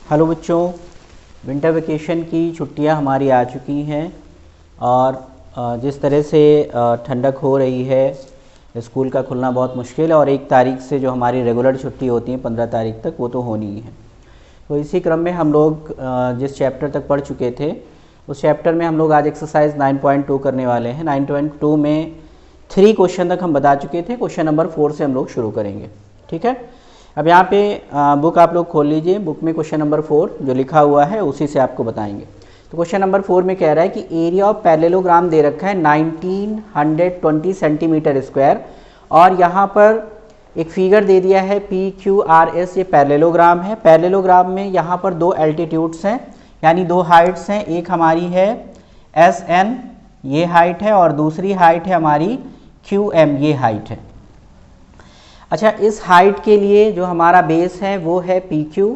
Hello बच्चों, winter vacation की छुट्टियां हमारी आ चुकी हैं और जिस तरह से ठंडक हो रही है, स्कूल का खुलना बहुत मुश्किल है और 1 तारीख से जो हमारी रेगुलर छुट्टी होती है 15 तारीख तक, वो तो होनी ही है। तो इसी क्रम में हम लोग जिस चैप्टर तक पढ़ चुके थे उस चैप्टर में हम लोग आज एक्सरसाइज 9.2 करने वाले हैं। 9.2 में 3 क्वेश्चन तक हम बता चुके थे। क्वेश्चन नंबर 4 से हम लोग शुरू करेंगे। ठीक है, अब यहाँ पे बुक आप लोग खोल लीजिए। बुक में क्वेश्चन नंबर 4 जो लिखा हुआ है उसी से आपको बताएंगे। तो क्वेश्चन नंबर 4 में कह रहा है कि एरिया ऑफ पैरेललोग्राम दे रखा है 1920 सेंटीमीटर स्क्वायर और यहाँ पर एक फिगर दे दिया है PQRS, ये पैरेललोग्राम है। पैरेललोग्राम में यहाँ पर 2 एल्टीट्यूड्स हैं, यानी 2 हाइट्स हैं। एक हमारी है SN, ये हाइट है, और दूसरी हाइट है हमारी QM, ये हाइट है। अच्छा, इस हाइट के लिए जो हमारा बेस है वो है PQ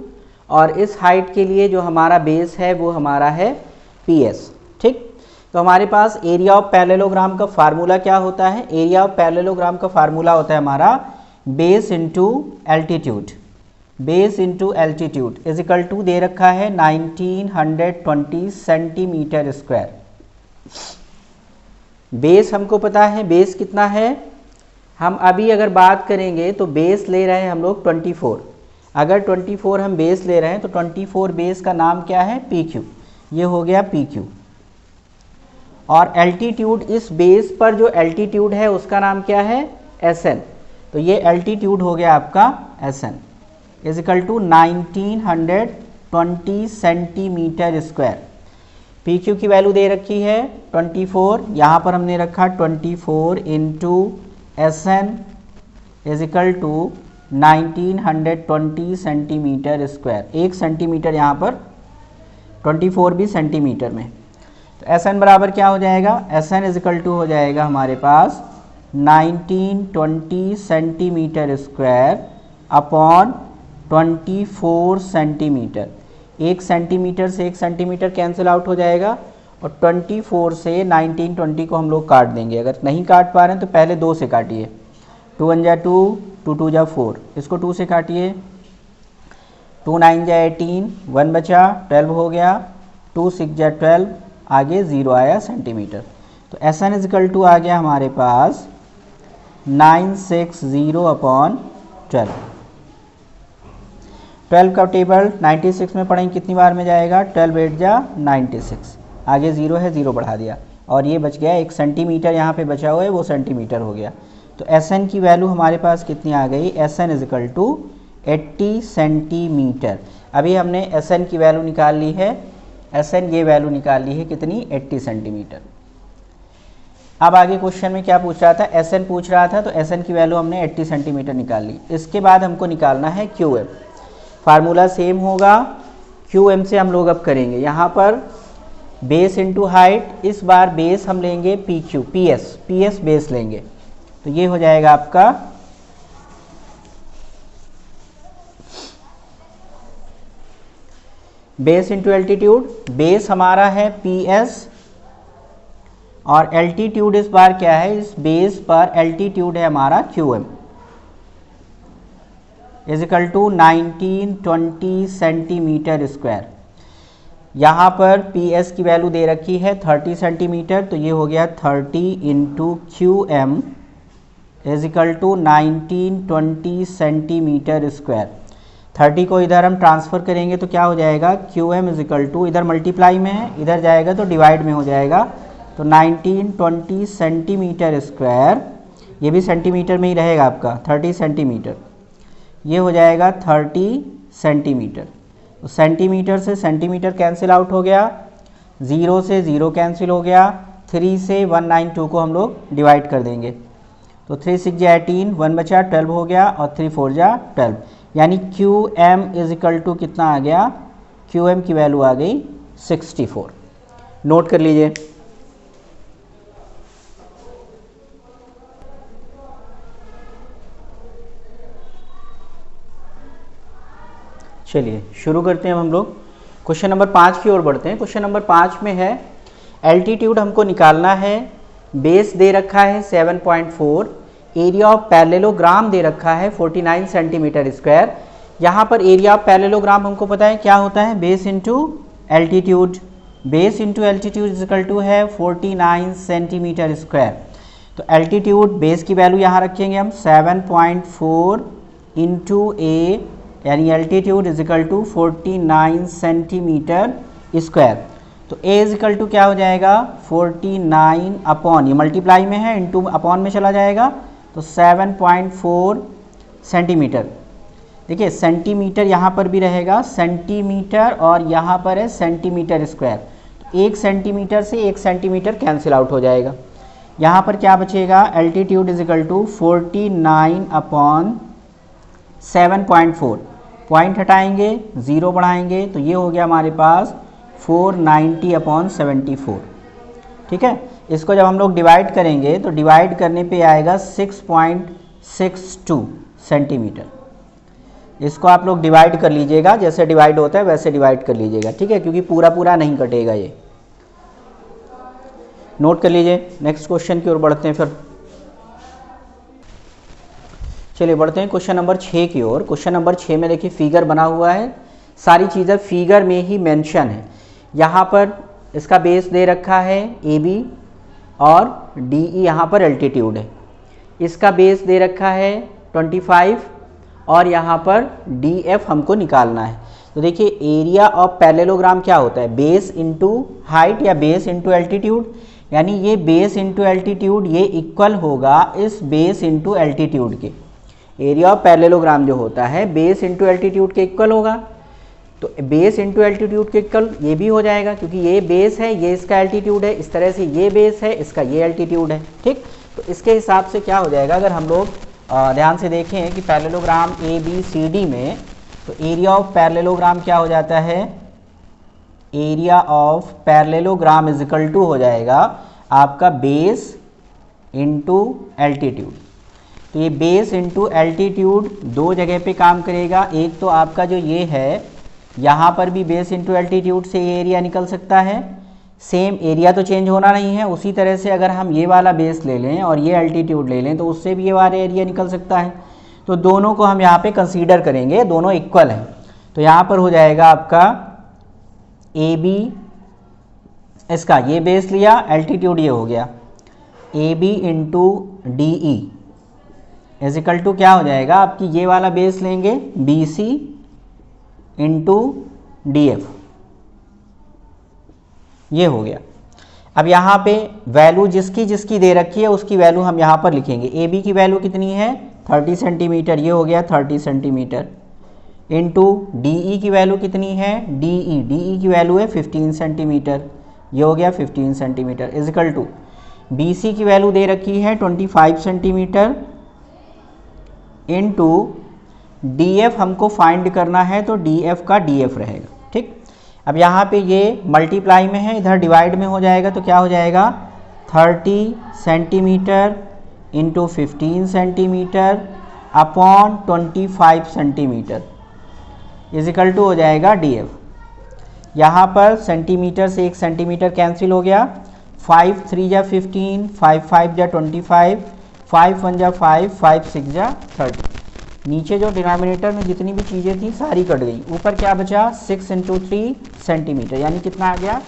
और इस हाइट के लिए जो हमारा बेस है वो हमारा है PS। ठीक, तो हमारे पास एरिया ऑफ पैरेललोग्राम का फार्मूला क्या होता है? एरिया ऑफ पैरेललोग्राम का फार्मूला होता है हमारा base into altitude. Base into altitude is equal to दे रखा है 1920 सेंटीमीटर स्क्वायर। बेस हमको पता है, बेस कितना है? हम अभी अगर बात करेंगे तो बेस ले रहे हैं हम लोग 24। अगर 24 हम बेस ले रहे हैं तो 24 बेस का नाम क्या है? PQ। ये हो गया PQ। और एल्टीट्यूड, इस बेस पर जो एल्टीट्यूड है उसका नाम क्या है? SN। तो ये एल्टीट्यूड हो गया आपका SN is equal to 1920 centimetre square. PQ की वैल्यू दे रखी है 24, यहाँ पर हमने रखा 24 into SN is equal to 1920 centimetre square. 1 centimetre यहाँ पर, 24 भी सेंटीमीटर में। तो SN बराबर क्या हो जाएगा? SN इज इक्वल टू हो जाएगा हमारे पास 1920 centimetre square upon 24 centimetre. 1 centimetre से 1 सेंटीमीटर कैंसिल आउट हो जाएगा और 24 से 1920 को हम लोग काट देंगे। अगर नहीं काट पा रहे हैं तो पहले 2 से काटिए। 2 1 जा 2, 2 2 जा 4, इसको 2 से काटिए। 2 9 जा 18, 1 बचा, 12 हो गया। 2 6 जा 12, आगे 0 आया सेंटीमीटर। तो SN इज इक्वल टू आ गया हमारे पास 960 अपॉन 12। 12 का टेबल 96 में पढ़ेंगे कितनी बार में जाएगा? 12 8 जा 96, आगे 0 है, 0 बढ़ा दिया और ये बच गया 1 सेंटीमीटर, यहाँ पे बचा हुआ है वो सेंटीमीटर हो गया। तो SN की वैल्यू हमारे पास कितनी आ गई? SN is equal to 80 centimetre. अभी हमने SN की वैल्यू निकाल ली है। SN ये वैल्यू निकाल ली है कितनी? 80 सेंटीमीटर। अब आगे क्वेश्चन में क्या पूछ रहा था? SN पूछ रहा था, तो SN की वैल्यू हमने 80 सेंटीमीटर निकाल ली। इसके बाद हमको निकालना है QM। फार्मूला सेम होगा, QM से हम लोग अब करेंगे। यहाँ पर बेस इंटू हाइट, इस बार बेस हम लेंगे PQ, PS बेस लेंगे। तो ये हो जाएगा आपका बेस इंटू एल्टीट्यूड। बेस हमारा है PS और एल्टीट्यूड इस बार क्या है? इस बेस पर एल्टीट्यूड है हमारा QM is equal to 1920 centimetre square. यहाँ पर PS की वैल्यू दे रखी है 30 सेंटीमीटर, तो ये हो गया 30 into QM is equal to 1920 centimetre square. 30 को इधर हम ट्रांसफ़र करेंगे तो क्या हो जाएगा? QM इज इक्वल टू, इधर मल्टीप्लाई में है, इधर जाएगा तो डिवाइड में हो जाएगा। तो 1920 सेंटीमीटर स्क्वायर, ये भी सेंटीमीटर में ही रहेगा आपका, 30 सेंटीमीटर, ये हो जाएगा 30 सेंटीमीटर। तो सेंटीमीटर से सेंटीमीटर कैंसिल आउट हो गया, 0 से 0 कैंसिल हो गया, 3 से 192 को हम लोग डिवाइड कर देंगे। तो 3 6 जा 18, 1 बचा, 12 हो गया और 3 4 जा 12, यानी QM इज इक्वल टू कितना आ गया? QM की वैल्यू आ गई 64। नोट कर लीजिए। चलिए शुरू करते हैं हम लोग। क्वेश्चन नंबर 5 की ओर बढ़ते हैं। क्वेश्चन नंबर 5 में है एल्टीट्यूड हमको निकालना है। बेस दे रखा है 7.4, एरिया ऑफ पैरेललोग्राम दे रखा है 49 सेंटीमीटर स्क्वायर। यहाँ पर एरिया ऑफ पैरेललोग्राम हमको पता है क्या होता है, base into altitude. Base into altitude is equal to है 49 सेंटीमीटर स्क्वायर। तो एल्टीट्यूड बेस की वैल्यू यहाँ रखेंगे हम 7.4 इंटू ए, यानी altitude is equal to 49 centimetre square. तो ए इज इक्वल टू क्या हो जाएगा 49 अपॉन, ये मल्टीप्लाई में है, इंटू अपॉन में चला जाएगा, तो 7.4 सेंटीमीटर। देखिए सेंटीमीटर यहाँ पर भी रहेगा सेंटीमीटर, और यहाँ पर है सेंटीमीटर स्क्वायर। तो 1 सेंटीमीटर से 1 सेंटीमीटर कैंसिल आउट हो जाएगा। यहाँ पर क्या बचेगा, altitude is equal to 49 upon 7.4, point हटाएंगे 0 बढ़ाएंगे, तो ये हो गया हमारे पास 490 अपॉन 74। ठीक है, इसको जब हम लोग डिवाइड करेंगे तो डिवाइड करने पे आएगा 6.62 सेंटीमीटर। इसको आप लोग डिवाइड कर लीजिएगा, जैसे डिवाइड होता है वैसे डिवाइड कर लीजिएगा, ठीक है, क्योंकि पूरा पूरा नहीं कटेगा, ये नोट कर लीजिए। नेक्स्ट क्वेश्चन की ओर बढ़ते हैं फिर। चलिए बढ़ते हैं क्वेश्चन नंबर 6 की ओर। क्वेश्चन नंबर 6 में देखिए फिगर बना हुआ है, सारी चीज़ें फिगर में ही मेंशन है। यहाँ पर इसका बेस दे रखा है AB और DE, यहाँ पर एल्टीट्यूड है। इसका बेस दे रखा है 25 और यहाँ पर DF हमको निकालना है। तो देखिए एरिया ऑफ पैरेललोग्राम क्या होता है, बेस इंटू हाइट या बेस इंटू एल्टीट्यूड, यानी ये बेस इंटू एल्टीट्यूड ये इक्वल होगा इस बेस इंटू एल्टीट्यूड के। एरिया ऑफ पैरेललोग्राम जो होता है बेस इंटू एल्टीट्यूड के इक्वल होगा, तो बेस इंटू एल्टीट्यूड के इक्वल ये भी हो जाएगा, क्योंकि ये बेस है, ये इसका एल्टीट्यूड है, इस तरह से ये बेस है, इसका ये एल्टीट्यूड है। ठीक, तो इसके हिसाब से क्या हो जाएगा, अगर हम लोग ध्यान से देखें कि पैरेललोग्राम ABCD में, तो एरिया ऑफ पैरेललोग्राम क्या हो जाता है, area of parallelogram is equal to हो जाएगा आपका बेस इंटू एल्टीट्यूड। तो ये बेस इंटू एल्टीट्यूड दो जगह पे काम करेगा। एक तो आपका जो ये है, यहाँ पर भी बेस इंटू एल्टीट्यूड से ये एरिया निकल सकता है, सेम एरिया तो चेंज होना नहीं है। उसी तरह से अगर हम ये वाला बेस ले लें और ये एल्टीट्यूड ले लें तो उससे भी ये वाला एरिया निकल सकता है। तो दोनों को हम यहाँ पे कंसीडर करेंगे, दोनों इक्वल हैं। तो यहाँ पर हो जाएगा आपका AB, इसका ये बेस लिया, एल्टीट्यूड ये हो गया, AB into DE is equal to क्या हो जाएगा, आपकी ये वाला बेस लेंगे BC इंटू DF, ये हो गया। अब यहाँ पे वैल्यू जिसकी जिसकी दे रखी है उसकी वैल्यू हम यहाँ पर लिखेंगे। AB की वैल्यू कितनी है 30 सेंटीमीटर, ये हो गया 30 सेंटीमीटर, इंटू DE की वैल्यू कितनी है, DE की वैल्यू है 15 सेंटीमीटर, ये हो गया 15 centimetre, is equal to BC की वैल्यू दे रखी है 25 सेंटीमीटर, इंटू DF हमको फाइंड करना है, तो DF का DF रहेगा। ठीक, अब यहाँ पे ये मल्टीप्लाई में है, इधर डिवाइड में हो जाएगा, तो क्या हो जाएगा 30 centimetre into 15 centimetre upon 25 centimetre is equal to हो जाएगा DF। यहाँ पर सेंटीमीटर से 1 सेंटीमीटर कैंसिल हो गया, 5 3 जा 15, 5 5 जा 25, 5 1 जा 5, 5 6 जा 30। नीचे जो डिनोमिनेटर में जितनी भी चीज़ें थी सारी कट गई, ऊपर क्या बचा 6 इंटू 3 सेंटीमीटर, यानी कितना आ गया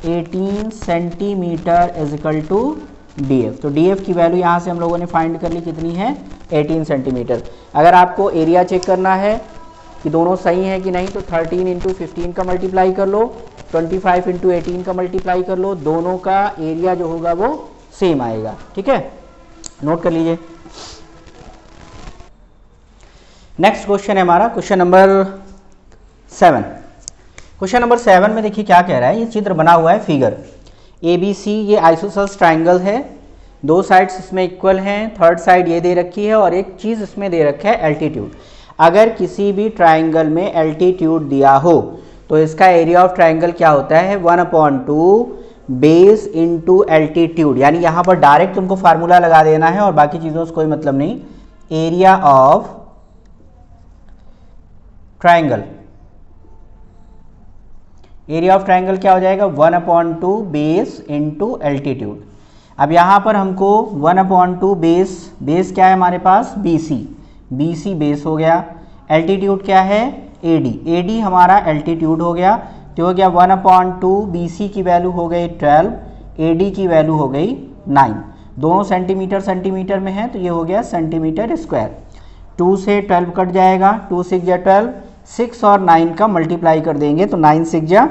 18 centimetre is equal to DF। तो DF की वैल्यू यहाँ से हम लोगों ने फाइंड कर ली, कितनी है 18 सेंटीमीटर। अगर आपको एरिया चेक करना है कि दोनों सही है कि नहीं, तो 13 इंटू 15 का मल्टीप्लाई कर लो, 25 इंटू 18 का मल्टीप्लाई कर लो, दोनों का एरिया जो होगा वो सेम आएगा। ठीक है, नोट कर लीजिए। नेक्स्ट क्वेश्चन है हमारा क्वेश्चन नंबर 7। क्वेश्चन नंबर 7 में देखिए क्या कह रहा है, ये चित्र बना हुआ है फिगर ABC, ये आइसोसेलेस ट्राइंगल है, दो साइड्स इसमें इक्वल हैं, थर्ड साइड ये दे रखी है और एक चीज़ इसमें दे रखा है एल्टीट्यूड। अगर किसी भी ट्राइंगल में एल्टीट्यूड दिया हो तो इसका एरिया ऑफ ट्राइंगल क्या होता है 1/2 बेस इंटू एल्टीट्यूड, यानी यहाँ पर डायरेक्ट तुमको फार्मूला लगा देना है और बाकी चीज़ों से कोई मतलब नहीं। Area of triangle, area of triangle क्या हो जाएगा 1/2 बेस इंटू एल्टीट्यूड। अब यहाँ पर हमको 1/2 बेस क्या है हमारे पास BC बेस हो गया, एल्टीट्यूड क्या है AD, AD हमारा एल्टीट्यूड हो गया, तो हो गया 1/2, BC की वैल्यू हो गई 12, AD की वैल्यू हो गई 9, दोनों सेंटीमीटर सेंटीमीटर में है तो ये हो गया सेंटीमीटर स्क्वायर। 2 से 12 कट जाएगा, 2 6 या 12, 6 और 9 का मल्टीप्लाई कर देंगे तो 9 6 या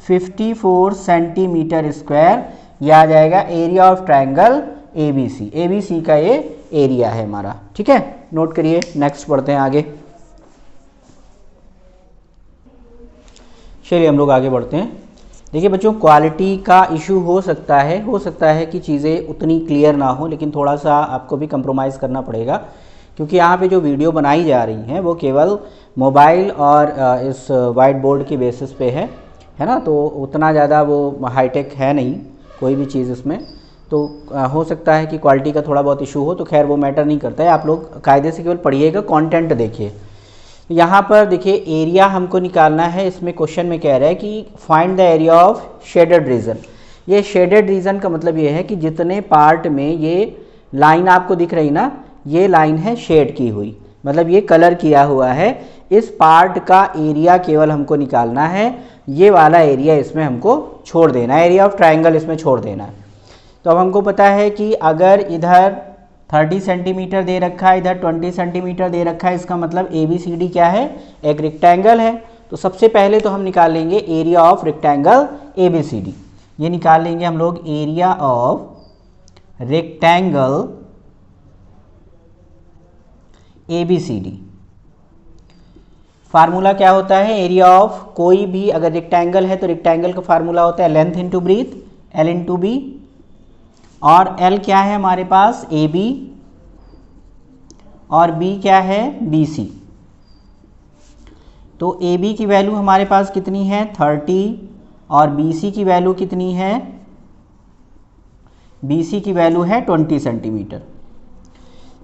54 सेंटीमीटर स्क्वायर, यह आ जाएगा area of triangle ABC। ABC का ये एरिया है हमारा, ठीक है, नोट करिए। नेक्स्ट पढ़ते हैं आगे। चलिए हम लोग आगे बढ़ते हैं। देखिए बच्चों, क्वालिटी का इशू हो सकता है कि चीज़ें उतनी क्लियर ना हो, लेकिन थोड़ा सा आपको भी कंप्रोमाइज़ करना पड़ेगा, क्योंकि यहाँ पे जो वीडियो बनाई जा रही हैं वो केवल मोबाइल और इस वाइट बोर्ड की बेसिस पे है ना, तो उतना ज़्यादा वो हाईटेक है नहीं कोई भी चीज़ इसमें, तो हो सकता है कि क्वालिटी का थोड़ा बहुत इशू हो, तो खैर वो मैटर नहीं करता है। आप लोग कायदे से केवल पढ़िएगा, कंटेंट देखिए। यहाँ पर देखिए एरिया हमको निकालना है, इसमें क्वेश्चन में कह रहा है कि find the area of shaded region. ये शेडेड रीजन का मतलब ये है कि जितने पार्ट में ये लाइन आपको दिख रही ना, ये लाइन है शेड की हुई, मतलब ये कलर किया हुआ है, इस पार्ट का एरिया केवल हमको निकालना है, ये वाला एरिया इसमें हमको छोड़ देना है, एरिया ऑफ ट्रायंगल इसमें छोड़ देना है। तो अब हमको पता है कि अगर इधर 30 सेंटीमीटर दे रखा है, इधर 20 सेंटीमीटर दे रखा है, इसका मतलब ABCD क्या है, एक रेक्टेंगल है। तो सबसे पहले तो हम निकाल लेंगे एरिया ऑफ रेक्टेंगल ABCD। ये निकाल लेंगे हम लोग area of rectangle ABCD। Formula क्या होता है, एरिया ऑफ कोई भी अगर रेक्टेंगल है तो रेक्टेंगल का फार्मूला होता है length into breadth, L into B, और L क्या है हमारे पास AB, और B क्या है BC। तो AB की वैल्यू हमारे पास कितनी है 30, और BC की वैल्यू कितनी है, BC की वैल्यू है 20 सेंटीमीटर।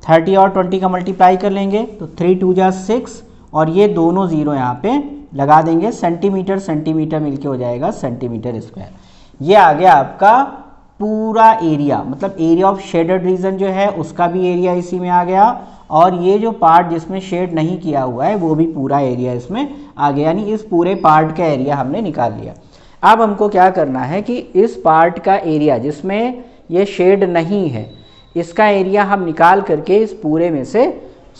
30 और 20 का मल्टीप्लाई कर लेंगे तो 3 2 जा 6, और ये दोनों जीरो यहाँ पे लगा देंगे, सेंटीमीटर सेंटीमीटर मिलके हो जाएगा सेंटीमीटर स्क्वायर। ये आ गया आपका पूरा एरिया, मतलब एरिया ऑफ शेडेड रीजन जो है उसका भी एरिया इसी में आ गया, और ये जो पार्ट जिसमें शेड नहीं किया हुआ है वो भी पूरा एरिया इसमें आ गया, यानी इस पूरे पार्ट का एरिया हमने निकाल लिया। अब हमको क्या करना है कि इस पार्ट का एरिया जिसमें ये शेड नहीं है, इसका एरिया हम निकाल करके इस पूरे में से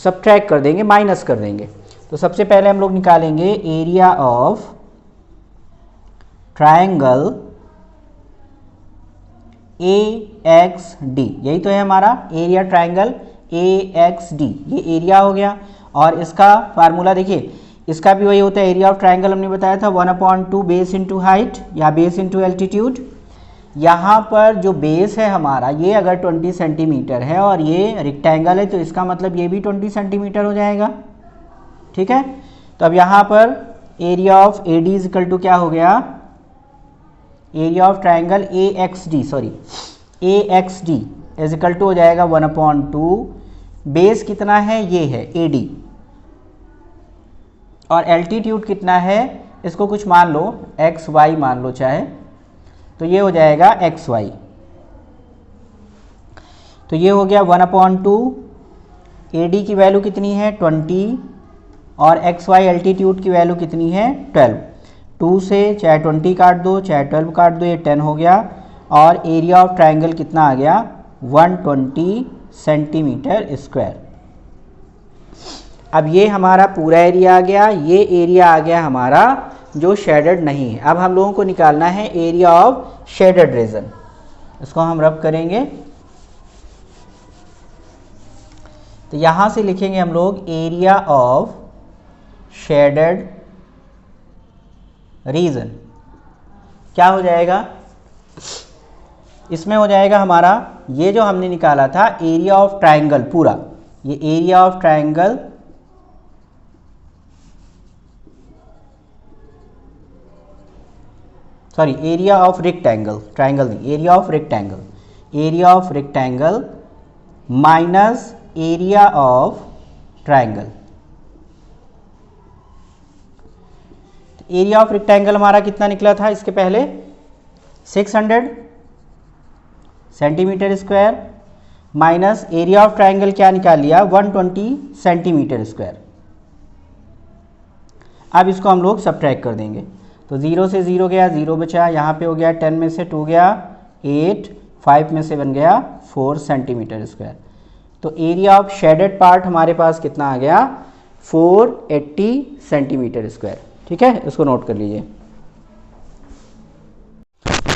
सब्ट्रैक्ट कर देंगे, माइनस कर देंगे। तो सबसे पहले हम लोग निकालेंगे एरिया ऑफ ट्रायंगल AXD, यही तो है हमारा एरिया ट्रायंगल AXD, ये एरिया हो गया। और इसका फार्मूला देखिए, इसका भी वही होता है, एरिया ऑफ ट्रायंगल हमने बताया था 1/2 बेस इंटू हाइट या बेस इंटू एल्टीट्यूड। यहाँ पर जो बेस है हमारा ये अगर 20 सेंटीमीटर है और ये रेक्टेंगल है, तो इसका मतलब ये भी 20 सेंटीमीटर हो जाएगा, ठीक है। तो अब यहाँ पर area of AD is equal to क्या हो गया, area of triangle AXD is equal to हो जाएगा 1/2, बेस कितना है ये है AD, और एल्टीट्यूड कितना है इसको कुछ मान लो XY मान लो चाहे, तो ये हो जाएगा XY। तो ये हो गया 1/2, AD की वैल्यू कितनी है 20, और XY एल्टीट्यूड की वैल्यू कितनी है 12। 2 से चाहे 20 काट दो चाहे 12 काट दो, ये 10 हो गया, और एरिया ऑफ ट्रायंगल कितना आ गया 120 सेंटीमीटर स्क्वायर। अब ये हमारा पूरा एरिया आ गया, ये एरिया आ गया हमारा जो शेडेड नहीं है। अब हम लोगों को निकालना है एरिया ऑफ शेडेड रीजन, इसको हम रब करेंगे। तो यहाँ से लिखेंगे हम लोग एरिया ऑफ शेडेड रीजन, क्या हो जाएगा, इसमें हो जाएगा हमारा ये जो हमने निकाला था एरिया ऑफ ट्रायंगल पूरा, ये area of triangle sorry area of rectangle, triangle नहीं, area of rectangle minus area of triangle. Area of rectangle हमारा कितना निकला था इसके पहले 600 centimetre square, minus area of triangle क्या निकाल लिया 120 सेंटीमीटर स्क्वायर। अब इसको हम लोग सब्ट्रैक्ट कर देंगे तो 0 से 0 गया, 0 बचा, यहाँ पे हो गया 10 में से 2 गया 8, 5 में से 1 गया 4 सेंटीमीटर स्क्वायर। तो एरिया ऑफ शेडेड पार्ट हमारे पास कितना आ गया 480 सेंटीमीटर स्क्वायर। ठीक है, इसको नोट कर लीजिए।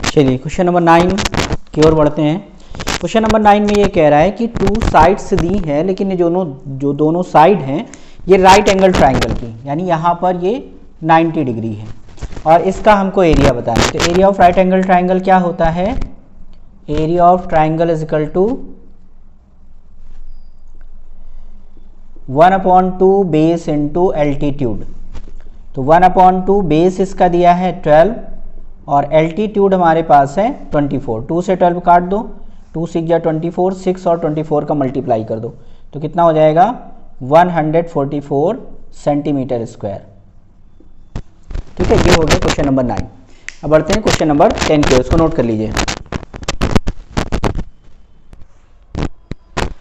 चलिए क्वेश्चन नंबर 9 की ओर बढ़ते हैं। क्वेश्चन नंबर 9 में ये कह रहा है कि 2 साइड्स दी हैं, लेकिन ये जो दोनों साइड हैं ये राइट एंगल ट्राइंगल की, यानी यहाँ पर ये 90 डिग्री है और इसका हमको एरिया बताना है। तो area of right angle triangle क्या होता है, area of triangle is equal to 1/2 base into altitude. तो 1/2 बेस इसका दिया है 12 और एल्टीट्यूड हमारे पास है 24। 2 से 12 काट दो, 2 6 या 24, 6 और 24 का मल्टीप्लाई कर दो तो कितना हो जाएगा 144 सेंटीमीटर स्क्वायर। ठीक है, ये हो गया क्वेश्चन नंबर 9। अब बढ़ते हैं क्वेश्चन नंबर 10 के, उसको नोट कर लीजिए।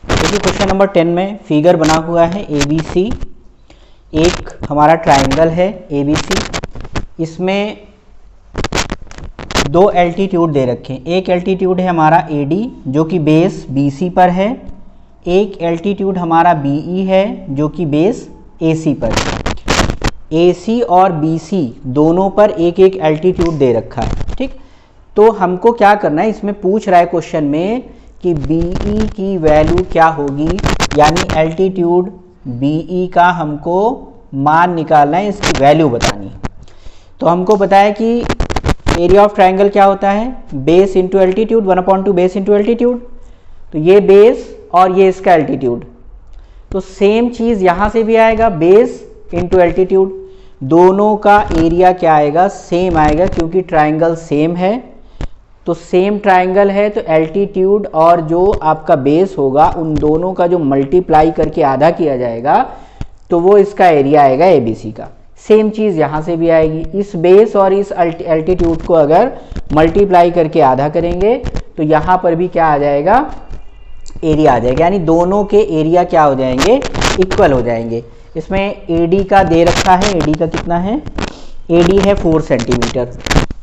देखिए क्वेश्चन नंबर 10 में फिगर बना हुआ है ABC, एक हमारा ट्राइंगल है ABC, इसमें 2 एल्टीट्यूड दे रखे हैं। एक एल्टीट्यूड है हमारा AD जो कि बेस BC पर है, एक एल्टीट्यूड हमारा BE है जो कि बेस AC पर है। AC और BC दोनों पर एक एक एल्टीट्यूड दे रखा है। ठीक, तो हमको क्या करना है, इसमें पूछ रहा है क्वेश्चन में कि BE की वैल्यू क्या होगी, यानी एल्टीट्यूड BE का हमको मान निकालना है, इसकी वैल्यू बतानी है। तो हमको पता है कि एरिया ऑफ ट्राइंगल क्या होता है, base into altitude, 1/2 base into altitude. तो ये बेस और ये इसका एल्टीट्यूड, तो सेम चीज़ यहाँ से भी आएगा, बेस इंटू एल्टीट्यूड, दोनों का एरिया क्या आएगा, सेम आएगा, क्योंकि ट्राइंगल सेम है। तो सेम ट्राइंगल है तो एल्टीट्यूड और जो आपका बेस होगा उन दोनों का जो मल्टीप्लाई करके आधा किया जाएगा तो वो इसका एरिया आएगा ABC का। सेम चीज़ यहाँ से भी आएगी, इस बेस और इस एल्टीट्यूड को अगर मल्टीप्लाई करके आधा करेंगे तो यहाँ पर भी क्या आ जाएगा, एरिया आ जाएगा, यानी दोनों के एरिया क्या हो जाएंगे, इक्वल हो जाएंगे। इसमें AD का दे रखा है, AD का कितना है, AD है 4 सेंटीमीटर,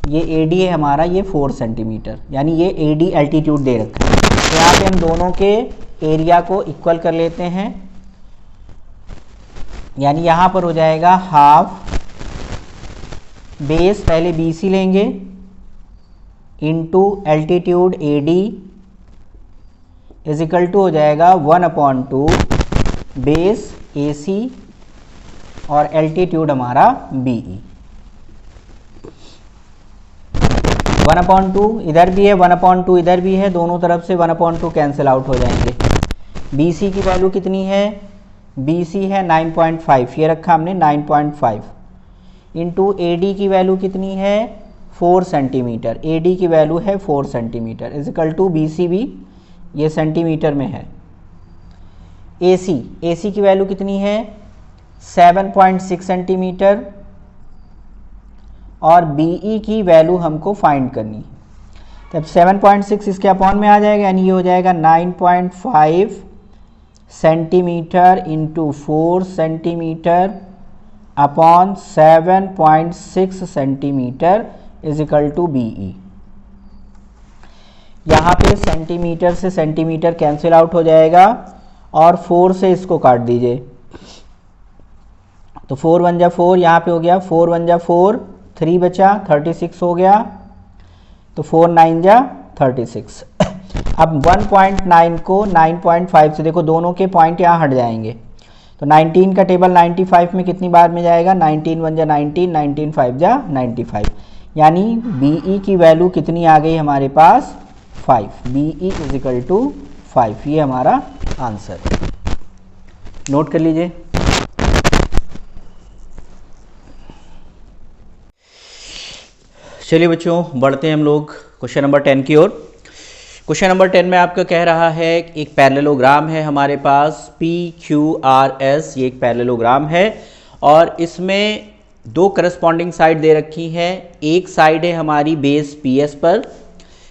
ये AD है हमारा, ये 4 सेंटीमीटर, यानी ये AD एल्टीट्यूड दे रखा है। तो यहाँ पे हम दोनों के एरिया को इक्वल कर लेते हैं, यानी यहाँ पर हो जाएगा हाफ बेस, पहले BC लेंगे into altitude AD is equal to हो जाएगा 1/2 बेस AC और एल्टीट्यूड हमारा BE। 1/2 इधर भी है, 1/2 इधर भी है, दोनों तरफ से 1/2 कैंसिल आउट हो जाएंगे। BC की वैल्यू कितनी है, BC है 9.5, ये रखा हमने 9.5 इंटू AD की वैल्यू कितनी है 4 सेंटीमीटर, AD की वैल्यू है 4 centimetre is equal to BC भी ये सेंटीमीटर में है। AC की वैल्यू कितनी है 7.6 सेंटीमीटर और BE की वैल्यू हमको फाइंड करनी है। तब 7.6 इसके अपॉन में आ जाएगा, यानी ये हो जाएगा 9.5 centimetre into 4 centimetre upon 7.6 centimetre is equal to BE। यहाँ पे सेंटीमीटर से सेंटीमीटर कैंसिल आउट हो जाएगा और 4 से इसको काट दीजिए, तो 4 1 जा 4, यहाँ पे हो गया 4 1 जा 4, 3 बचा 36 हो गया, तो 4 9 जा 36। अब 1.9 को 9.5 से देखो, दोनों के पॉइंट यहाँ हट जाएंगे, तो 19 का टेबल 95 में कितनी बार में जाएगा, 19 1 जा 19, 19 5 जा 95, यानी BE की वैल्यू कितनी आ गई हमारे पास 5, BE इज इक्वल टू 5, ये हमारा आंसर। नोट कर लीजिए। चलिए बच्चों, बढ़ते हैं हम लोग क्वेश्चन नंबर 10 की ओर। क्वेश्चन नंबर 10 में आपका कह रहा है एक पैरेललोग्राम है हमारे पास PQRS, ये एक पैरेललोग्राम है और इसमें 2 करस्पॉन्डिंग साइड दे रखी है। एक साइड है हमारी बेस PS पर,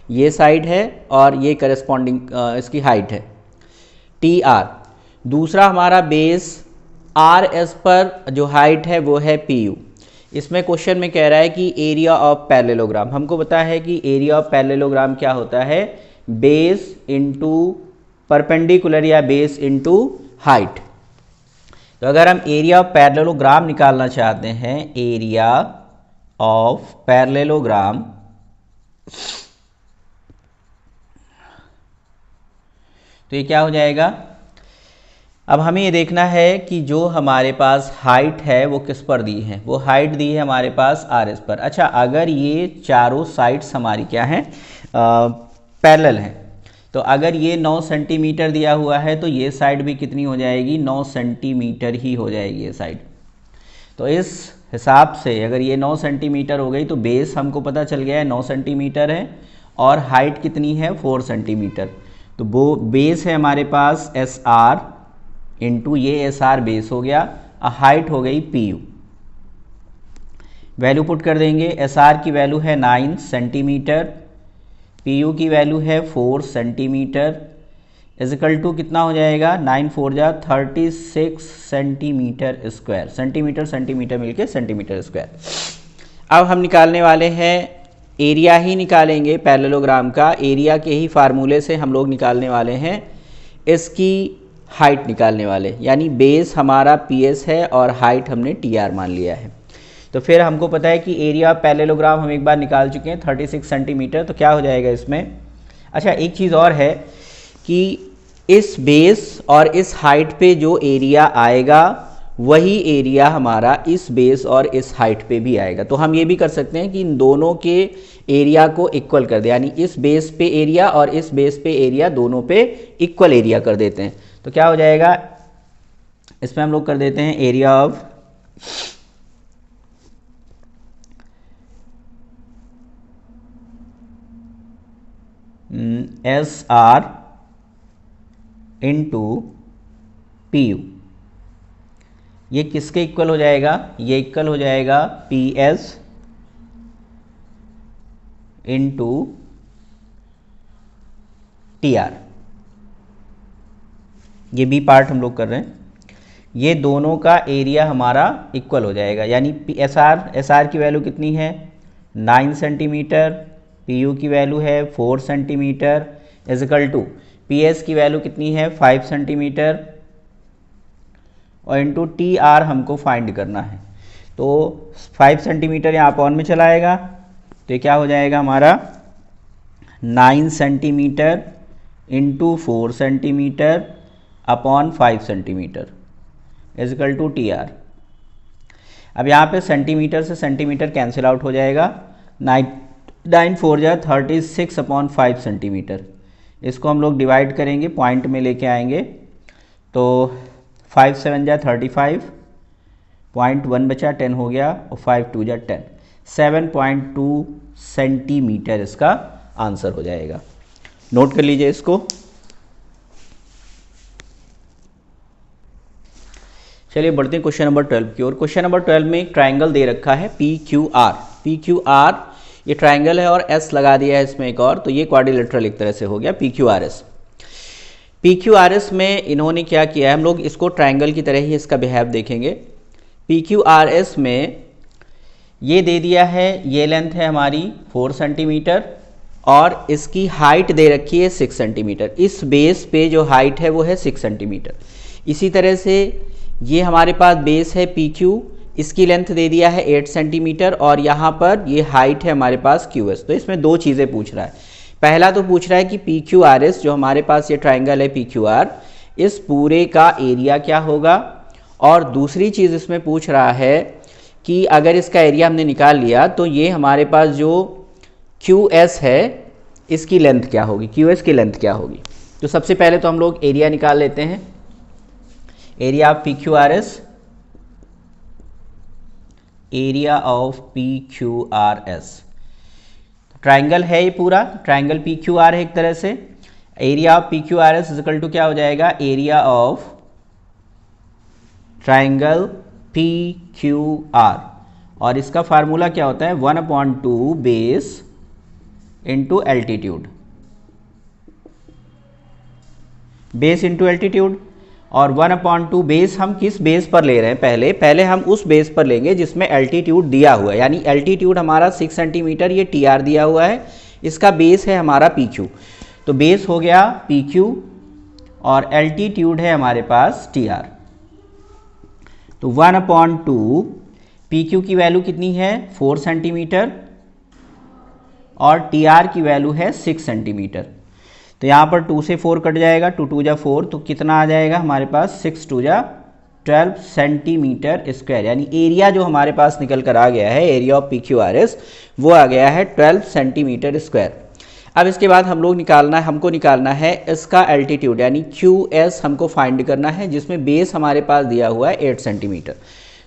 ये साइड है और ये करस्पॉन्डिंग इसकी हाइट है। T R. दूसरा हमारा बेस आर एस पर जो हाइट है वो है पी यू। इसमें क्वेश्चन में कह रहा है कि एरिया ऑफ पैरेललोग्राम। हमको पता है कि एरिया ऑफ पैरेललोग्राम क्या होता है, बेस इंटू परपेंडिकुलर या बेस इंटू हाइट। तो अगर हम एरिया ऑफ पैरेललोग्राम निकालना चाहते हैं, एरिया ऑफ पैरेललोग्राम, तो ये क्या हो जाएगा। अब हमें ये देखना है कि जो हमारे पास हाइट है वो किस पर दी है, वो हाइट दी है हमारे पास आर एस पर। अच्छा, अगर ये चारों साइड्स हमारी क्या हैं, पैरेलल हैं, तो अगर ये 9 सेंटीमीटर दिया हुआ है तो ये साइड भी कितनी हो जाएगी, 9 सेंटीमीटर ही हो जाएगी ये साइड। तो इस हिसाब से अगर ये 9 सेंटीमीटर हो गई तो बेस हमको पता चल गया है 9 सेंटीमीटर है और हाइट कितनी है 4 सेंटीमीटर। तो वो बेस है हमारे पास एस आर इंटू ये एस आर बेस हो गया, हाइट हो गई पी यू। वैल्यू पुट कर देंगे, एस आर की वैल्यू है 9 सेंटीमीटर, पी यू की वैल्यू है 4 सेंटीमीटर, इजिकल टू कितना हो जाएगा, 9 4 जा 36 सेंटीमीटर स्क्वायर। सेंटीमीटर सेंटीमीटर मिलके सेंटीमीटर स्क्वायर। अब हम निकालने वाले हैं, एरिया ही निकालेंगे पैरेललोग्राम का। एरिया के ही फार्मूले से हम लोग निकालने वाले हैं इसकी हाइट निकालने वाले, यानी बेस हमारा पी एस है और हाइट हमने टी आर मान लिया है। तो फिर हमको पता है कि एरिया ऑफ पैरेललोग्राम हम एक बार निकाल चुके हैं 36 सेंटीमीटर। तो क्या हो जाएगा इसमें, अच्छा एक चीज़ और है कि इस बेस और इस हाइट पे जो एरिया आएगा वही एरिया हमारा इस बेस और इस हाइट पे भी आएगा। तो हम ये भी कर सकते हैं कि इन दोनों के एरिया को इक्वल कर दे, यानी इस बेस पे एरिया और इस बेस पे एरिया दोनों पे इक्वल एरिया कर देते हैं। तो क्या हो जाएगा, इसमें हम लोग कर देते हैं area of S R into P U. ये किसके इक्वल हो जाएगा, ये इक्वल हो जाएगा P S into T are. ये बी पार्ट हम लोग कर रहे हैं, ये दोनों का एरिया हमारा इक्वल हो जाएगा, यानी एस आर की वैल्यू कितनी है 9 सेंटीमीटर, पी यू की वैल्यू है 4 centimetre, equal to P S की वैल्यू कितनी है 5 सेंटीमीटर और इंटू टी आर हमको फाइंड करना है। तो 5 सेंटीमीटर यहाँ अपॉन में चला आएगा, तो ये क्या हो जाएगा हमारा 9 centimetre into 4 centimetre upon 5 centimetre equal to T R. अब यहाँ पे सेंटीमीटर से सेंटीमीटर कैंसिल आउट हो जाएगा, 9 4 जा 36 अपॉन 5 सेंटीमीटर। इसको हम लोग डिवाइड करेंगे, पॉइंट में लेके आएंगे, तो 5 7 जा 35, पॉइंट 1 बचा 10 हो गया और 5 2 जा 10, 7.2 सेंटीमीटर इसका आंसर हो जाएगा। नोट कर लीजिए इसको। चलिए बढ़ते हैं क्वेश्चन नंबर 12 की ओर। क्वेश्चन नंबर 12 में एक ट्राइंगल दे रखा है P Q are. P Q are ये ट्राइंगल है और एस लगा दिया है इसमें एक और, तो ये क्वाड्रिलेटरल एक तरह से हो गया P Q R S. P Q R S में इन्होंने क्या किया है, हम लोग इसको ट्राइंगल की तरह ही इसका बिहेव देखेंगे। पी क्यू आर एस में ये दे दिया है, ये लेंथ है हमारी 4 सेंटीमीटर और इसकी हाइट दे रखी है 6 सेंटीमीटर। इस बेस पे जो हाइट है वो है 6 सेंटीमीटर। इसी तरह से ये हमारे पास बेस है पी क्यू, इसकी लेंथ दे दिया है 8 सेंटीमीटर और यहाँ पर ये हाइट है हमारे पास क्यू एस। तो इसमें दो चीज़ें पूछ रहा है। पहला तो पूछ रहा है कि पी क्यू आर एस जो हमारे पास ये ट्राइंगल है पी क्यू आर, इस पूरे का एरिया क्या होगा, और दूसरी चीज़ इसमें पूछ रहा है कि अगर इसका एरिया हमने निकाल लिया तो ये हमारे पास जो क्यू एस है इसकी लेंथ क्या होगी, क्यू एस की लेंथ क्या होगी। तो सबसे पहले तो हम लोग एरिया निकाल लेते हैं, area of P Q R S, area of P Q R S. Triangle है ये पूरा, ट्राइंगल पी क्यू आर है एक तरह से। Area of P Q R S equal to क्या हो जाएगा, area of triangle P Q R, और इसका फार्मूला क्या होता है 1/2 base into altitude. Base into altitude, और 1/2 बेस हम किस बेस पर ले रहे हैं, पहले हम उस बेस पर लेंगे जिसमें एल्टीट्यूड दिया हुआ है, यानी एल्टीट्यूड हमारा 6 सेंटीमीटर, ये TR दिया हुआ है, इसका बेस है हमारा PQ, तो बेस हो गया PQ और एल्टीट्यूड है हमारे पास TR। तो 1/2 PQ की वैल्यू कितनी है 4 सेंटीमीटर और TR की वैल्यू है 6 सेंटीमीटर। तो यहाँ पर 2 से 4 कट जाएगा, 2 2 जा 4, तो कितना आ जाएगा हमारे पास 6 2 जा 12 सेंटीमीटर स्क्वायर, यानी एरिया जो हमारे पास निकल कर आ गया है, एरिया ऑफ PQRS, वो आ गया है 12 सेंटीमीटर स्क्वायर। अब इसके बाद हमको निकालना है इसका एल्टीट्यूड, यानी QS हमको फाइंड करना है, जिसमें बेस हमारे पास दिया हुआ है 8 सेंटीमीटर।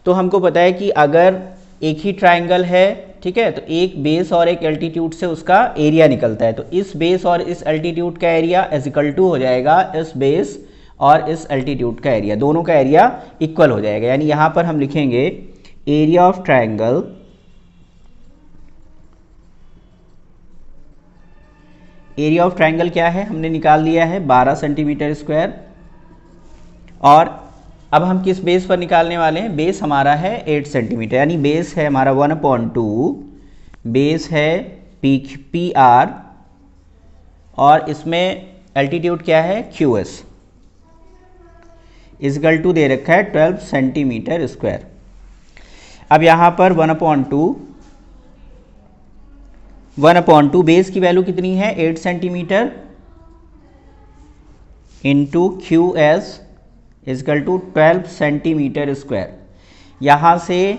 तो हमको पता है कि अगर एक ही ट्राइंगल है, ठीक है, तो एक बेस और एक एल्टीट्यूड से उसका एरिया निकलता है, तो इस बेस और इस एल्टीट्यूड का एरिया इज इक्वल टू हो जाएगा इस बेस और इस एल्टीट्यूड का एरिया, दोनों का एरिया इक्वल हो जाएगा। यानी यहाँ पर हम लिखेंगे एरिया ऑफ ट्राइंगल क्या है, हमने निकाल लिया है 12 सेंटीमीटर स्क्वायर, और अब हम किस बेस पर निकालने वाले हैं, बेस हमारा है 8 सेंटीमीटर, यानी बेस है हमारा 1/2, बेस है PR और इसमें एल्टीट्यूड क्या है QS, इक्वल टू दे रखा है 12 सेंटीमीटर स्क्वायर। अब यहाँ पर 1/2 बेस की वैल्यू कितनी है 8 centimetre into QS equal to 12 centimetre square. यहाँ से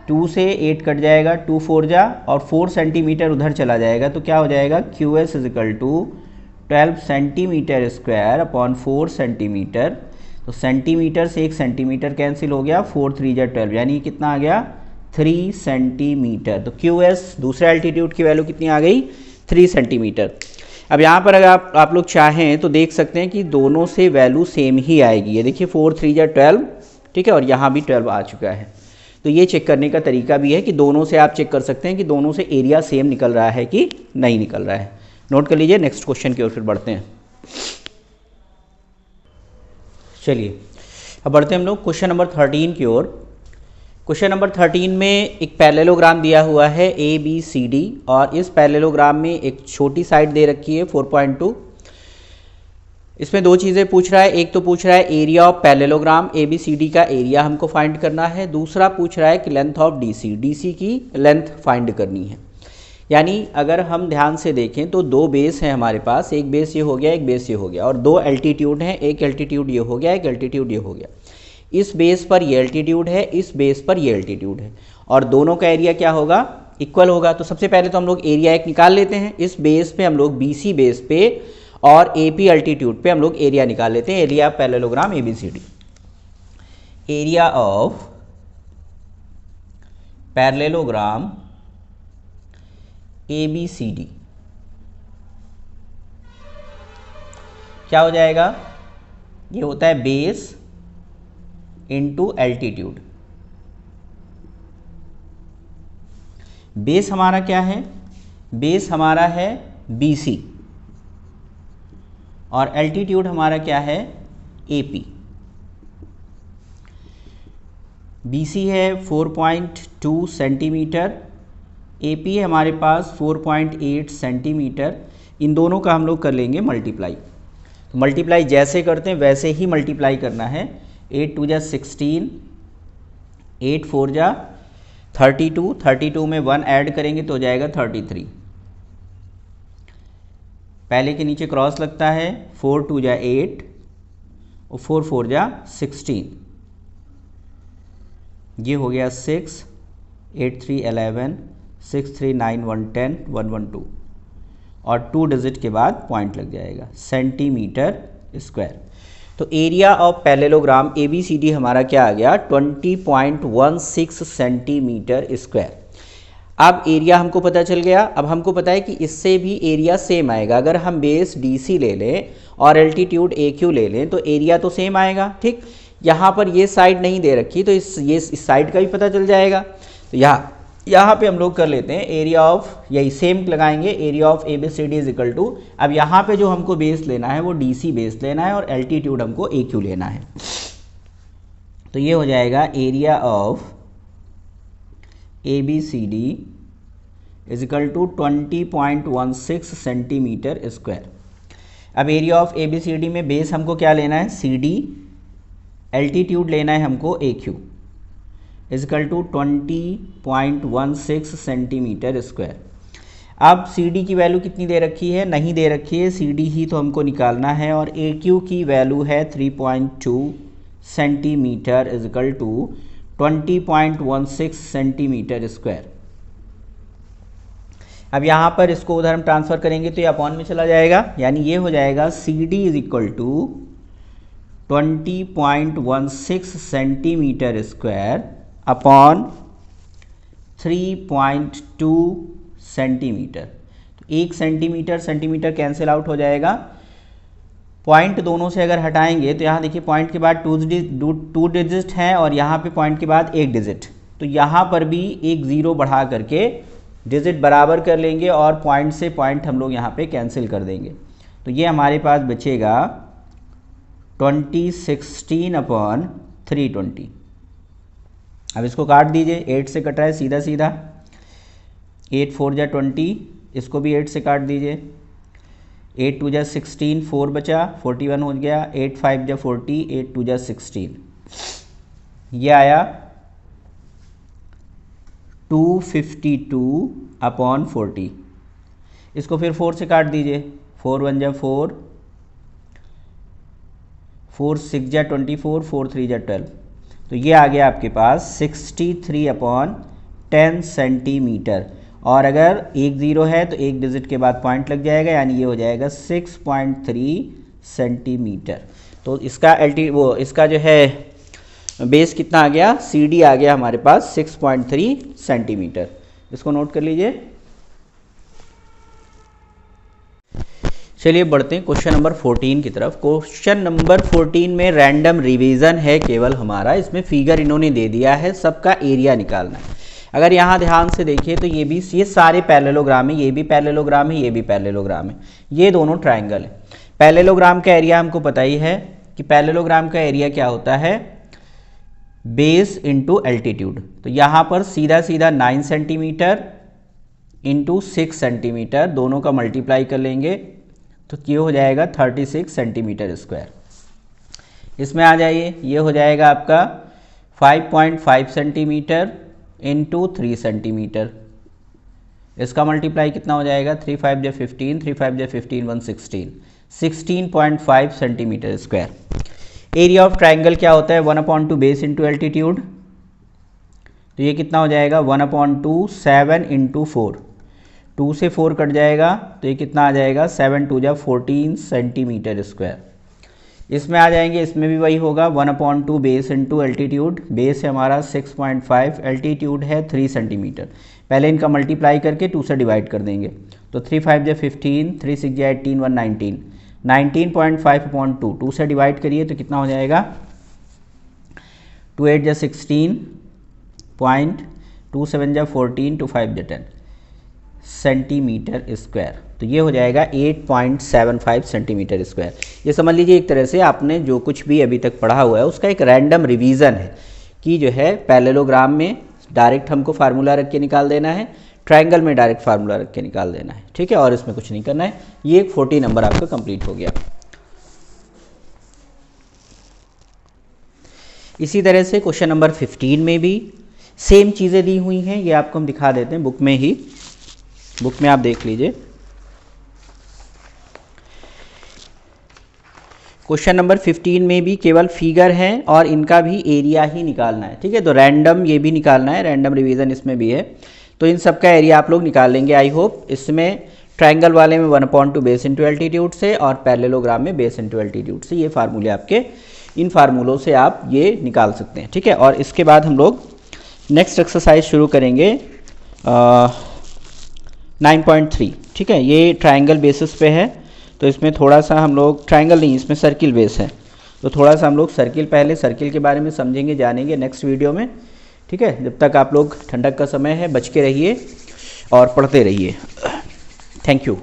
2 से 8 कट जाएगा, 2 4 जा, और 4 सेंटीमीटर उधर चला जाएगा, तो क्या हो जाएगा QS equal to 12 centimetre square upon 4 centimetre. तो सेंटीमीटर से 1 सेंटीमीटर कैंसिल हो गया, 4 3 जा 12, यानी कितना आ गया 3 सेंटीमीटर। तो QS दूसरे एल्टीट्यूड की वैल्यू कितनी आ गई 3 सेंटीमीटर। अब यहाँ पर अगर आप लोग चाहें तो देख सकते हैं कि दोनों से वैल्यू सेम ही आएगी, ये देखिए 4 3 जा 12, ठीक है, और यहाँ भी 12 आ चुका है। तो ये चेक करने का तरीका भी है कि दोनों से आप चेक कर सकते हैं कि दोनों से एरिया सेम निकल रहा है कि नहीं निकल रहा है। नोट कर लीजिए, नेक्स्ट क्वेश्चन की ओर फिर बढ़ते हैं। चलिए अब बढ़ते हैं हम लोग क्वेश्चन नंबर 13 की ओर। क्वेश्चन नंबर 13 में एक पैरेललोग्राम दिया हुआ है ABCD, और इस पैरेललोग्राम में एक छोटी साइड दे रखी है 4.2। इसमें दो चीज़ें पूछ रहा है, एक तो पूछ रहा है एरिया ऑफ पैरेललोग्राम ABCD का एरिया हमको फाइंड करना है, दूसरा पूछ रहा है कि लेंथ ऑफ DC की लेंथ फाइंड करनी है। यानी अगर हम ध्यान से देखें तो दो बेस हैं हमारे पास, एक बेस ये हो गया, एक बेस ये हो गया, और दो एल्टीट्यूड हैं, एक एल्टीट्यूड ये हो गया, एक एल्टीट्यूड ये हो गया। इस बेस पर ये एल्टीट्यूड है, इस बेस पर ये एल्टीट्यूड है, और दोनों का एरिया क्या होगा इक्वल होगा। तो सबसे पहले तो हम लोग एरिया एक निकाल लेते हैं, इस बेस पे हम लोग BC बेस पे और AP एल्टीट्यूड पे हम लोग एरिया निकाल लेते हैं, area parallelogram ABCD। Area of parallelogram ABCD क्या हो जाएगा, ये होता है बेस इंटू एल्टीट्यूड। बेस हमारा क्या है, बेस हमारा है BC और एल्टीट्यूड हमारा क्या है AP। BC है 4.2 सेंटीमीटर, AP है हमारे पास 4.8 सेंटीमीटर। इन दोनों का हम लोग कर लेंगे मल्टीप्लाई। तो मल्टीप्लाई जैसे करते हैं वैसे ही मल्टीप्लाई करना है। 8 2 जा 16, 8 4 जा 32, 32 में 1 ऐड करेंगे तो हो जाएगा 33। पहले के नीचे क्रॉस लगता है, 4 2 जा 8 और 4 4 जा 16, ये हो गया 6, 8 3 11, 6 3 9 1 10 1 1 2, और 2 डिजिट के बाद पॉइंट लग जाएगा, सेंटीमीटर स्क्वायर। तो एरिया ऑफ पैरेललोग्राम ABCD हमारा क्या आ गया 20.16 सेंटीमीटर स्क्वायर। अब एरिया हमको पता चल गया। अब हमको पता है कि इससे भी एरिया सेम आएगा। अगर हम बेस DC ले लें और एल्टीट्यूड AQ ले लें तो एरिया तो सेम आएगा, ठीक। यहाँ पर ये साइड नहीं दे रखी तो इस साइड का भी पता चल जाएगा। तो यहाँ यहाँ पे हम लोग कर लेते हैं एरिया ऑफ, यही सेम लगाएंगे, area of ABCD is equal to, अब यहाँ पे जो हमको बेस लेना है वो DC बेस लेना है और एल्टीट्यूड हमको AQ लेना है। तो ये हो जाएगा area of ABCD is equal to 20.16 centimetre square. अब एरिया ऑफ ABCD में बेस हमको क्या लेना है CD, एल्टीट्यूड लेना है हमको AQ is equal to 20.16 centimetre square. अब CD की वैल्यू कितनी दे रखी है, नहीं दे रखी है, CD ही तो हमको निकालना है और AQ की वैल्यू है 3.2 centimetre is equal to 20.16 centimetre square. अब यहाँ पर इसको उधर हम ट्रांसफ़र करेंगे तो ये अपॉन में चला जाएगा, यानी ये हो जाएगा CD is equal to 20.16 centimetre square upon 3.2 centimetre. तो 1 सेंटीमीटर सेंटीमीटर कैंसिल आउट हो जाएगा, पॉइंट दोनों से अगर हटाएंगे तो यहाँ देखिए पॉइंट के बाद 2 डिजिट हैं और यहाँ पे पॉइंट के बाद 1 डिजिट, तो यहाँ पर भी एक ज़ीरो बढ़ा करके डिजिट बराबर कर लेंगे और पॉइंट से पॉइंट हम लोग यहाँ पे कैंसिल कर देंगे। तो ये हमारे पास बचेगा 2016 अपॉन 320। अब इसको काट दीजिए, 8 से कट रहा है सीधा सीधा, 8 4 जा 20, इसको भी 8 से काट दीजिए, 8 2 जा 16, 4 बचा, 41 हो गया, 8 5 जा 40, 8 2 जा 16, ये आया 252 अपॉन 40। इसको फिर 4 से काट दीजिए, 4 1 जा 4, 4 6 जा 24, 4 3 जा 12, तो ये आ गया आपके पास 63 अपॉन 10 सेंटीमीटर। और अगर एक ज़ीरो है तो एक डिजिट के बाद पॉइंट लग जाएगा, यानी ये हो जाएगा 6.3 सेंटीमीटर। तो इसका इसका जो है बेस कितना आ गया, CD आ गया हमारे पास 6.3 सेंटीमीटर। इसको नोट कर लीजिए। चलिए बढ़ते हैं क्वेश्चन नंबर 14 की तरफ। क्वेश्चन नंबर 14 में रैंडम रिवीजन है केवल हमारा, इसमें फिगर इन्होंने दे दिया है, सबका एरिया निकालना है। अगर यहाँ ध्यान से देखिए तो ये सारे पैरेललोग्राम है, ये भी पैरेललोग्राम है, ये भी पैरेललोग्राम है, ये दोनों ट्राइंगल है। पैरेललोग्राम का एरिया हमको पता ही है कि पैरेललोग्राम का एरिया क्या होता है, बेस इंटू एल्टीट्यूड। तो यहाँ पर सीधा सीधा 9 सेंटीमीटर इंटू 6 सेंटीमीटर दोनों का मल्टीप्लाई कर लेंगे तो ये हो जाएगा 36 सेंटीमीटर स्क्वायर। इसमें आ जाइए, ये हो जाएगा आपका 5.5 सेंटीमीटर इंटू 3 सेंटीमीटर। इसका मल्टीप्लाई कितना हो जाएगा, 3 5 जा 15, 3 5 जा 15 1 16, 16.5 centimetre square. Area of triangle क्या होता है, 1/2 बेस इंटू एल्टीट्यूड। तो ये कितना हो जाएगा 1/2 7 इंटू 4, 2 से 4 कट जाएगा तो ये कितना आ जाएगा 7 2 जा 14 सेंटीमीटर स्क्वायर। इसमें आ जाएंगे, इसमें भी वही होगा 1/2 बेस इंटू एल्टीट्यूड। बेस है हमारा 6.5, एल्टीट्यूड है 3 सेंटीमीटर। पहले इनका मल्टीप्लाई करके 2 से डिवाइड कर देंगे तो 3 5 जा 15, 3 6 जा 18 1 19, 19.5/2, 2 से डिवाइड करिए तो कितना हो जाएगा 2 8 जा 16 पॉइंट, 2 7 जा 14, 2 5 जा 10 सेंटीमीटर स्क्वायर। तो ये हो जाएगा 8.75 सेंटीमीटर स्क्वायर। ये समझ लीजिए एक तरह से आपने जो कुछ भी अभी तक पढ़ा हुआ है उसका एक रैंडम रिवीजन है कि जो है पैरेललोग्राम में डायरेक्ट हमको फार्मूला रख के निकाल देना है, ट्रायंगल में डायरेक्ट फार्मूला रख के निकाल देना है, ठीक है, और इसमें कुछ नहीं करना है। ये 40 नंबर आपका कंप्लीट हो गया। इसी तरह से क्वेश्चन नंबर 15 में भी सेम चीज़ें दी हुई हैं, ये आपको हम दिखा देते हैं बुक में ही, बुक में आप देख लीजिए। क्वेश्चन नंबर 15 में भी केवल फिगर है और इनका भी एरिया ही निकालना है, ठीक है। तो रैंडम ये भी निकालना है, रैंडम रिवीजन इसमें भी है, तो इन सब का एरिया आप लोग निकाल लेंगे आई होप। इसमें ट्रायंगल वाले में 1/2 बेस इंटू एल्टीट्यूड से और पैरेललोग्राम में बेस इंटू एल्टीट्यूड से, ये फार्मूले आपके, इन फार्मूलों से आप ये निकाल सकते हैं, ठीक है। और इसके बाद हम लोग नेक्स्ट एक्सरसाइज शुरू करेंगे 9.3, ठीक है। ये ट्रायंगल बेसिस पे है तो इसमें थोड़ा सा हम लोग, ट्रायंगल नहीं इसमें सर्किल बेस है, तो थोड़ा सा हम लोग सर्किल, पहले सर्किल के बारे में समझेंगे जानेंगे नेक्स्ट वीडियो में, ठीक है, जब तक आप लोग ठंडक का समय है बच के रहिए और पढ़ते रहिए। Thank you.